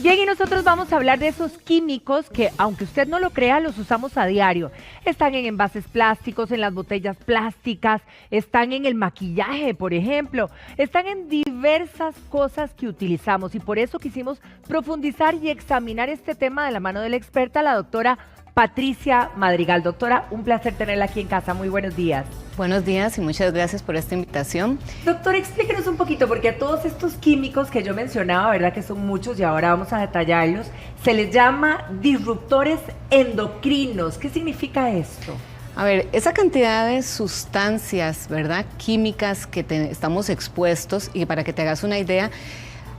Bien, y nosotros vamos a hablar de esos químicos que, aunque usted no lo crea, los usamos a diario. Están en envases plásticos, en las botellas plásticas, están en el maquillaje, por ejemplo, están en diversas cosas que utilizamos y por eso quisimos profundizar y examinar este tema de la mano de la experta, la doctora Patricia Madrigal. Doctora, un placer tenerla aquí en casa. Muy buenos días. Buenos días y muchas gracias por esta invitación. Doctora, explíquenos un poquito, porque a todos estos químicos que yo mencionaba, ¿verdad? Que son muchos y ahora vamos a detallarlos, se les llama disruptores endocrinos. ¿Qué significa esto? A ver, esa cantidad de sustancias, ¿verdad? Químicas que estamos expuestos, y para que te hagas una idea,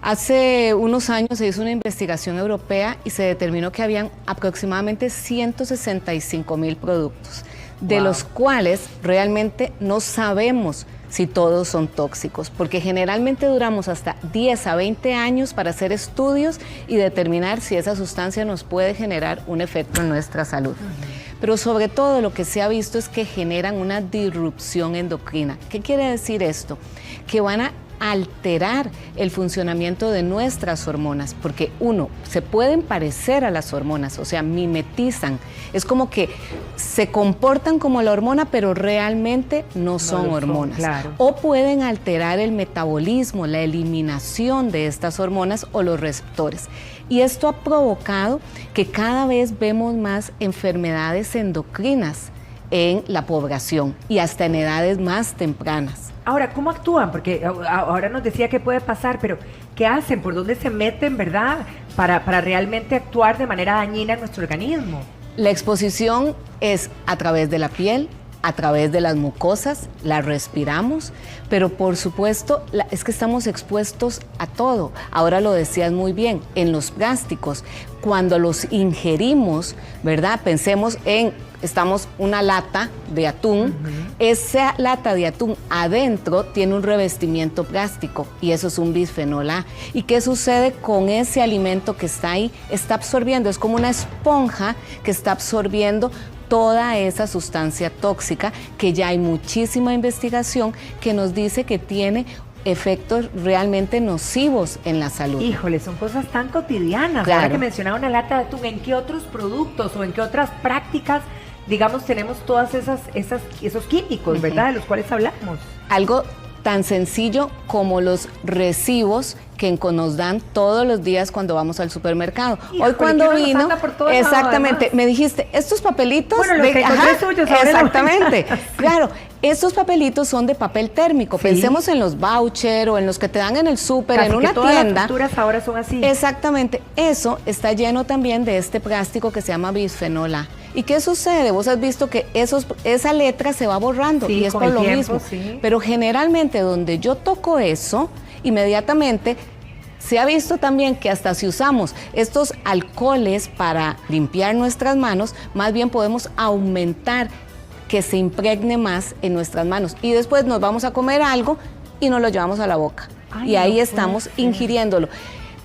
hace unos años se hizo una investigación europea y se determinó que habían aproximadamente 165,000 productos, de los cuales realmente no sabemos si todos son tóxicos, porque generalmente duramos hasta 10 a 20 años para hacer estudios y determinar si esa sustancia nos puede generar un efecto en nuestra salud. Pero sobre todo lo que se ha visto es que generan una disrupción endocrina. ¿Qué quiere decir esto? Que van a alterar el funcionamiento de nuestras hormonas, porque se pueden parecer a las hormonas, o sea, mimetizan, es como que se comportan como la hormona, pero realmente no son hormonas, claro. O pueden alterar el metabolismo, la eliminación de estas hormonas o los receptores. Y esto ha provocado que cada vez vemos más enfermedades endocrinas en la población y hasta en edades más tempranas. Ahora, ¿cómo actúan? Porque ahora nos decía que puede pasar, pero ¿qué hacen? ¿Por dónde se meten, verdad? Para realmente actuar de manera dañina en nuestro organismo. La exposición es a través de la piel, a través de las mucosas, la respiramos, pero por supuesto es que estamos expuestos a todo. Ahora lo decías muy bien, en los plásticos, cuando los ingerimos, ¿verdad? Pensemos en, estamos una lata de atún, esa lata de atún adentro tiene un revestimiento plástico y eso es un bisfenol A. ¿Y qué sucede con ese alimento que está ahí? Está absorbiendo, es como una esponja que está absorbiendo toda esa sustancia tóxica, que ya hay muchísima investigación que nos dice que tiene efectos realmente nocivos en la salud. Híjole, son cosas tan cotidianas. Claro. Ahora que mencionaba una lata de atún, ¿en qué otros productos o en qué otras prácticas, digamos, tenemos todas esos químicos, verdad, de los cuales hablamos? Algo tan sencillo como los recibos que nos dan todos los días cuando vamos al supermercado. Híjole, hoy cuando vino, exactamente, lado, me dijiste, estos papelitos, bueno, los que encontré suyos, exactamente, claro, estos papelitos son de papel térmico. ¿Sí? Pensemos en los voucher o en los que te dan en el súper, en una todas tienda. Las facturas ahora son así. Exactamente, eso está lleno también de este plástico que se llama bisfenol A. ¿Y qué sucede? Vos has visto que esa letra se va borrando, y es por lo mismo. Sí. Pero generalmente donde yo toco eso, inmediatamente se ha visto también que hasta si usamos estos alcoholes para limpiar nuestras manos, más bien podemos aumentar que se impregne más en nuestras manos. Y después nos vamos a comer algo y nos lo llevamos a la boca. Ay, y ahí estamos ingiriéndolo.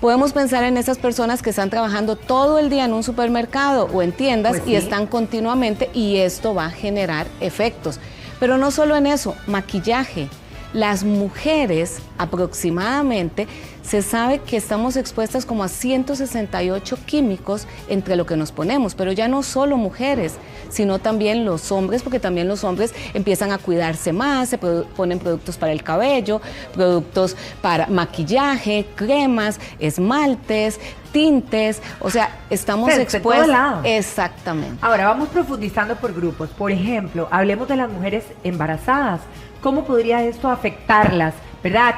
Podemos pensar en esas personas que están trabajando todo el día en un supermercado o en tiendas, y están continuamente, y esto va a generar efectos. Pero no solo en eso, maquillaje. Las mujeres aproximadamente se sabe que estamos expuestas como a 168 químicos entre lo que nos ponemos, pero ya no solo mujeres, sino también los hombres, porque también los hombres empiezan a cuidarse más, se ponen productos para el cabello, productos para maquillaje, cremas, esmaltes, tintes, o sea, estamos expuestos. De todo lado. Exactamente. Ahora vamos profundizando por grupos. Por ejemplo, hablemos de las mujeres embarazadas. ¿Cómo podría esto afectarlas? ¿Verdad?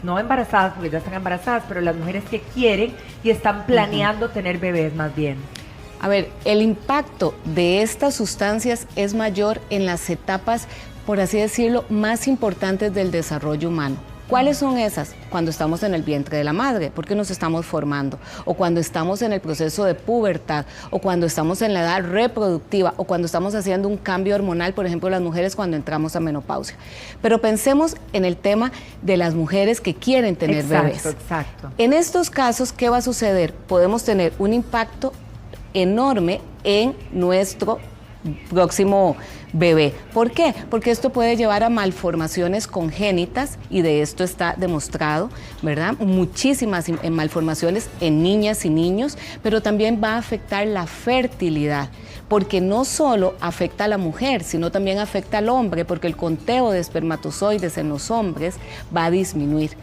No embarazadas, porque ya están embarazadas, pero las mujeres que quieren y están planeando tener bebés más bien. A ver, el impacto de estas sustancias es mayor en las etapas, por así decirlo, más importantes del desarrollo humano. ¿Cuáles son esas? Cuando estamos en el vientre de la madre, porque nos estamos formando, o cuando estamos en el proceso de pubertad, o cuando estamos en la edad reproductiva, o cuando estamos haciendo un cambio hormonal, por ejemplo, las mujeres cuando entramos a menopausia. Pero pensemos en el tema de las mujeres que quieren tener bebés. Exacto. En estos casos, ¿qué va a suceder? Podemos tener un impacto enorme en nuestro próximo bebé. ¿Por qué? Porque esto puede llevar a malformaciones congénitas y de esto está demostrado, ¿verdad? Muchísimas malformaciones en niñas y niños, pero también va a afectar la fertilidad, porque no solo afecta a la mujer, sino también afecta al hombre, porque el conteo de espermatozoides en los hombres va a disminuir.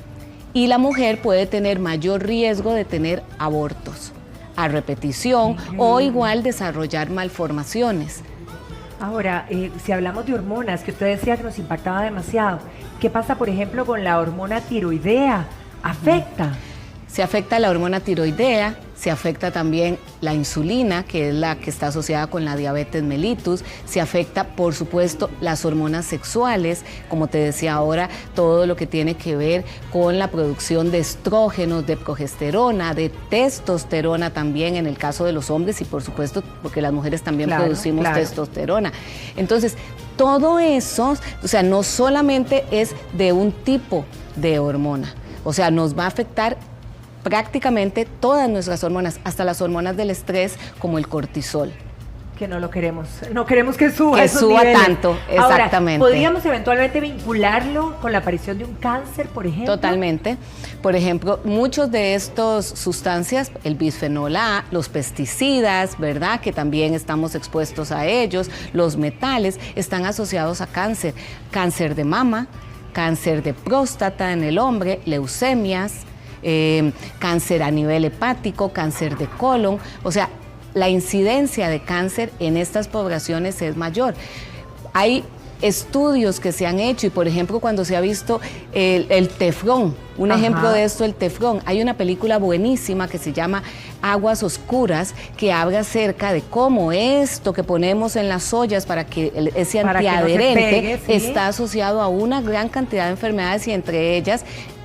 Y la mujer puede tener mayor riesgo de tener abortos a repetición o igual desarrollar malformaciones. Ahora, si hablamos de hormonas, que usted decía que nos impactaba demasiado, ¿qué pasa, por ejemplo, con la hormona tiroidea? ¿Afecta? Se afecta la hormona tiroidea, se afecta también la insulina, que es la que está asociada con la diabetes mellitus, se afecta, por supuesto, las hormonas sexuales, como te decía ahora, todo lo que tiene que ver con la producción de estrógenos, de progesterona, de testosterona también en el caso de los hombres y, por supuesto, porque las mujeres también producimos testosterona. Entonces, todo eso, o sea, no solamente es de un tipo de hormona, o sea, nos va a afectar prácticamente todas nuestras hormonas, hasta las hormonas del estrés como el cortisol. Que no lo queremos, no queremos que suba. Que suba tanto, exactamente. Ahora, ¿podríamos eventualmente vincularlo con la aparición de un cáncer, por ejemplo? Totalmente. Por ejemplo, muchos de estas sustancias, el bisfenol A, los pesticidas, ¿verdad? Que también estamos expuestos a ellos, los metales, están asociados a cáncer. Cáncer de mama, cáncer de próstata en el hombre, leucemias, cáncer a nivel hepático, cáncer de colon, o sea, la incidencia de cáncer en estas poblaciones es mayor. Hay estudios que se han hecho y, por ejemplo, cuando se ha visto el teflón, un ejemplo de esto, el teflón, hay una película buenísima que se llama Aguas Oscuras, que habla acerca de cómo esto que ponemos en las ollas para que ese antiadherente está asociado a una gran cantidad de enfermedades y entre ellas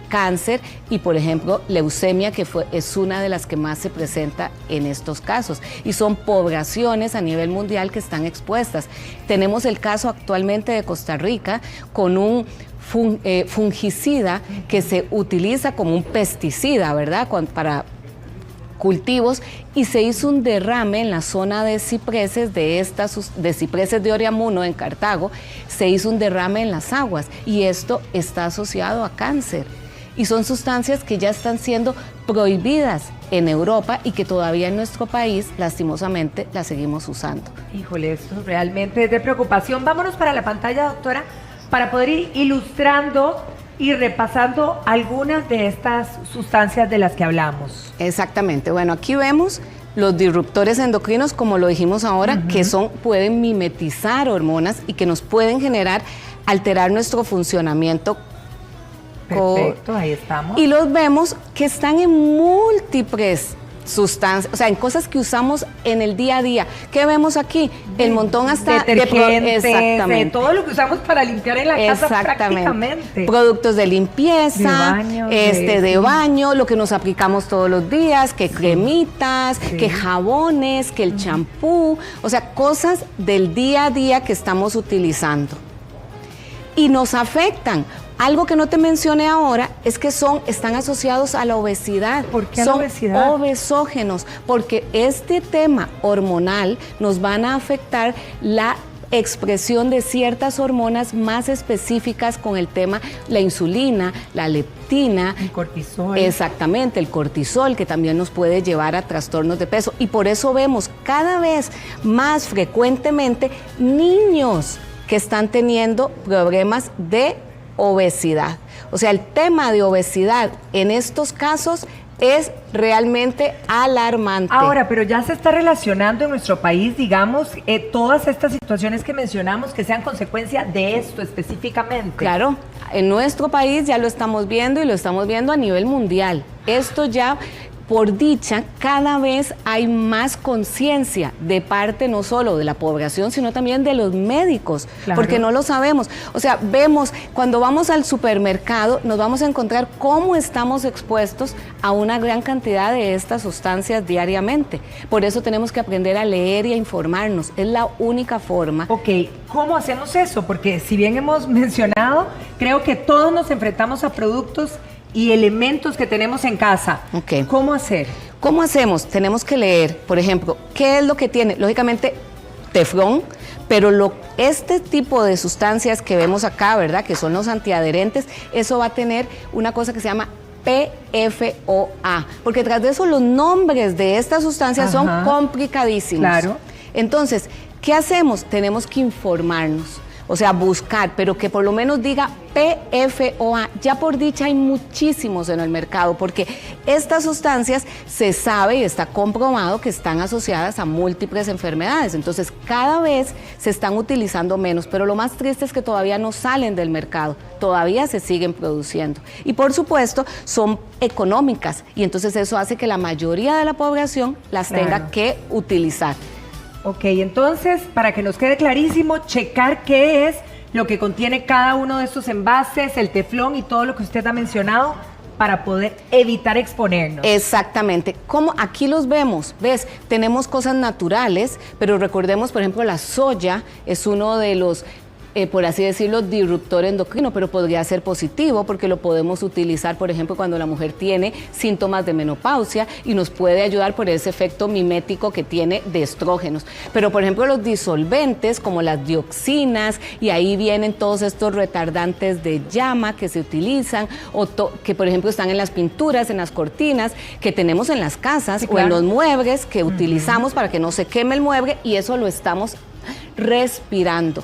cáncer y, por ejemplo, leucemia, que es una de las que más se presenta en estos casos. Y son poblaciones a nivel mundial que están expuestas. Tenemos el caso actualmente de Costa Rica con un fungicida que se utiliza como un pesticida, ¿verdad? Para cultivos, y se hizo un derrame en la zona de cipreses de cipreses de Oriamuno en Cartago, se hizo un derrame en las aguas y esto está asociado a cáncer. Y son sustancias que ya están siendo prohibidas en Europa y que todavía en nuestro país, lastimosamente, las seguimos usando. Híjole, esto realmente es de preocupación. Vámonos para la pantalla, doctora, para poder ir ilustrando y repasando algunas de estas sustancias de las que hablamos. Exactamente. Bueno, aquí vemos los disruptores endocrinos, como lo dijimos ahora, que pueden mimetizar hormonas y que nos pueden alterar nuestro funcionamiento. Perfecto, ahí estamos. Y los vemos que están en múltiples sustancias, o sea, en cosas que usamos en el día a día. ¿Qué vemos aquí? El montón hasta exactamente, todo lo que usamos para limpiar en la casa prácticamente. Productos de limpieza, de baño, lo que nos aplicamos todos los días, que cremitas, que jabones, que el champú, o sea, cosas del día a día que estamos utilizando. Y nos afectan. Algo que no te mencioné ahora es que están asociados a la obesidad. ¿Por qué a la obesidad? Son obesógenos, porque este tema hormonal nos van a afectar la expresión de ciertas hormonas más específicas con el tema, la insulina, la leptina. El cortisol. Exactamente, el cortisol, que también nos puede llevar a trastornos de peso. Y por eso vemos cada vez más frecuentemente niños que están teniendo problemas de obesidad. O sea, el tema de obesidad en estos casos es realmente alarmante. Ahora, pero ya se está relacionando en nuestro país, digamos, todas estas situaciones que mencionamos que sean consecuencia de esto específicamente. Claro, en nuestro país ya lo estamos viendo y lo estamos viendo a nivel mundial. Esto ya, por dicha, cada vez hay más conciencia de parte no solo de la población, sino también de los médicos, porque no lo sabemos. O sea, vemos, cuando vamos al supermercado, nos vamos a encontrar cómo estamos expuestos a una gran cantidad de estas sustancias diariamente. Por eso tenemos que aprender a leer y a informarnos. Es la única forma. Ok, ¿cómo hacemos eso? Porque si bien hemos mencionado, creo que todos nos enfrentamos a productos y elementos que tenemos en casa. ¿Cómo hacer? ¿Cómo hacemos? Tenemos que leer, por ejemplo, ¿qué es lo que tiene? Lógicamente, teflón, Pero este tipo de sustancias que vemos acá, ¿verdad? Que son los antiadherentes, eso va a tener una cosa que se llama PFOA, porque tras de eso los nombres de estas sustancias son complicadísimos. Claro. Entonces, ¿qué hacemos? Tenemos que informarnos. O sea, buscar, pero que por lo menos diga PFOA. Ya por dicha hay muchísimos en el mercado, porque estas sustancias se sabe y está comprobado que están asociadas a múltiples enfermedades. Entonces, cada vez se están utilizando menos, pero lo más triste es que todavía no salen del mercado, todavía se siguen produciendo. Y por supuesto, son económicas, y entonces eso hace que la mayoría de la población las tenga que utilizar. Ok, entonces, para que nos quede clarísimo, checar qué es lo que contiene cada uno de estos envases, el teflón y todo lo que usted ha mencionado para poder evitar exponernos. Exactamente. Como aquí los vemos, ¿ves? Tenemos cosas naturales, pero recordemos, por ejemplo, la soya es uno de los por así decirlo, disruptor endocrino, pero podría ser positivo porque lo podemos utilizar, por ejemplo, cuando la mujer tiene síntomas de menopausia y nos puede ayudar por ese efecto mimético que tiene de estrógenos. Pero, por ejemplo, los disolventes como las dioxinas, y ahí vienen todos estos retardantes de llama que se utilizan, o que, por ejemplo, están en las pinturas, en las cortinas, que tenemos en las casas, sí, claro, o en los muebles que utilizamos para que no se queme el mueble, y eso lo estamos respirando.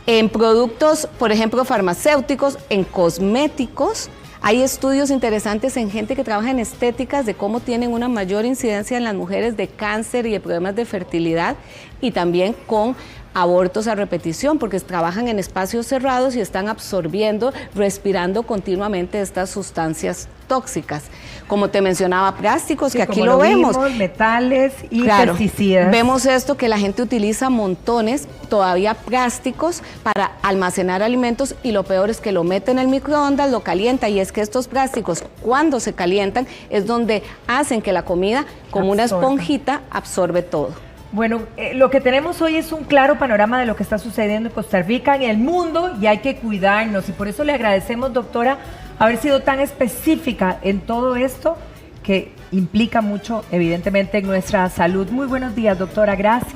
En productos, por ejemplo, farmacéuticos, en cosméticos, hay estudios interesantes en gente que trabaja en estéticas de cómo tienen una mayor incidencia en las mujeres de cáncer y de problemas de fertilidad, y también con abortos a repetición, porque trabajan en espacios cerrados y están absorbiendo, respirando continuamente estas sustancias tóxicas. Como te mencionaba, plásticos, sí, que aquí lo vemos. Metales y claro, pesticidas. Vemos esto, que la gente utiliza montones, todavía plásticos, para almacenar alimentos, y lo peor es que lo mete en el microondas, lo calienta, y es que estos plásticos, cuando se calientan, es donde hacen que la comida, como una esponjita, absorbe todo. Bueno, lo que tenemos hoy es un claro panorama de lo que está sucediendo en Costa Rica, en el mundo, y hay que cuidarnos. Y por eso le agradecemos, doctora, haber sido tan específica en todo esto que implica mucho, evidentemente, en nuestra salud. Muy buenos días, doctora. Gracias.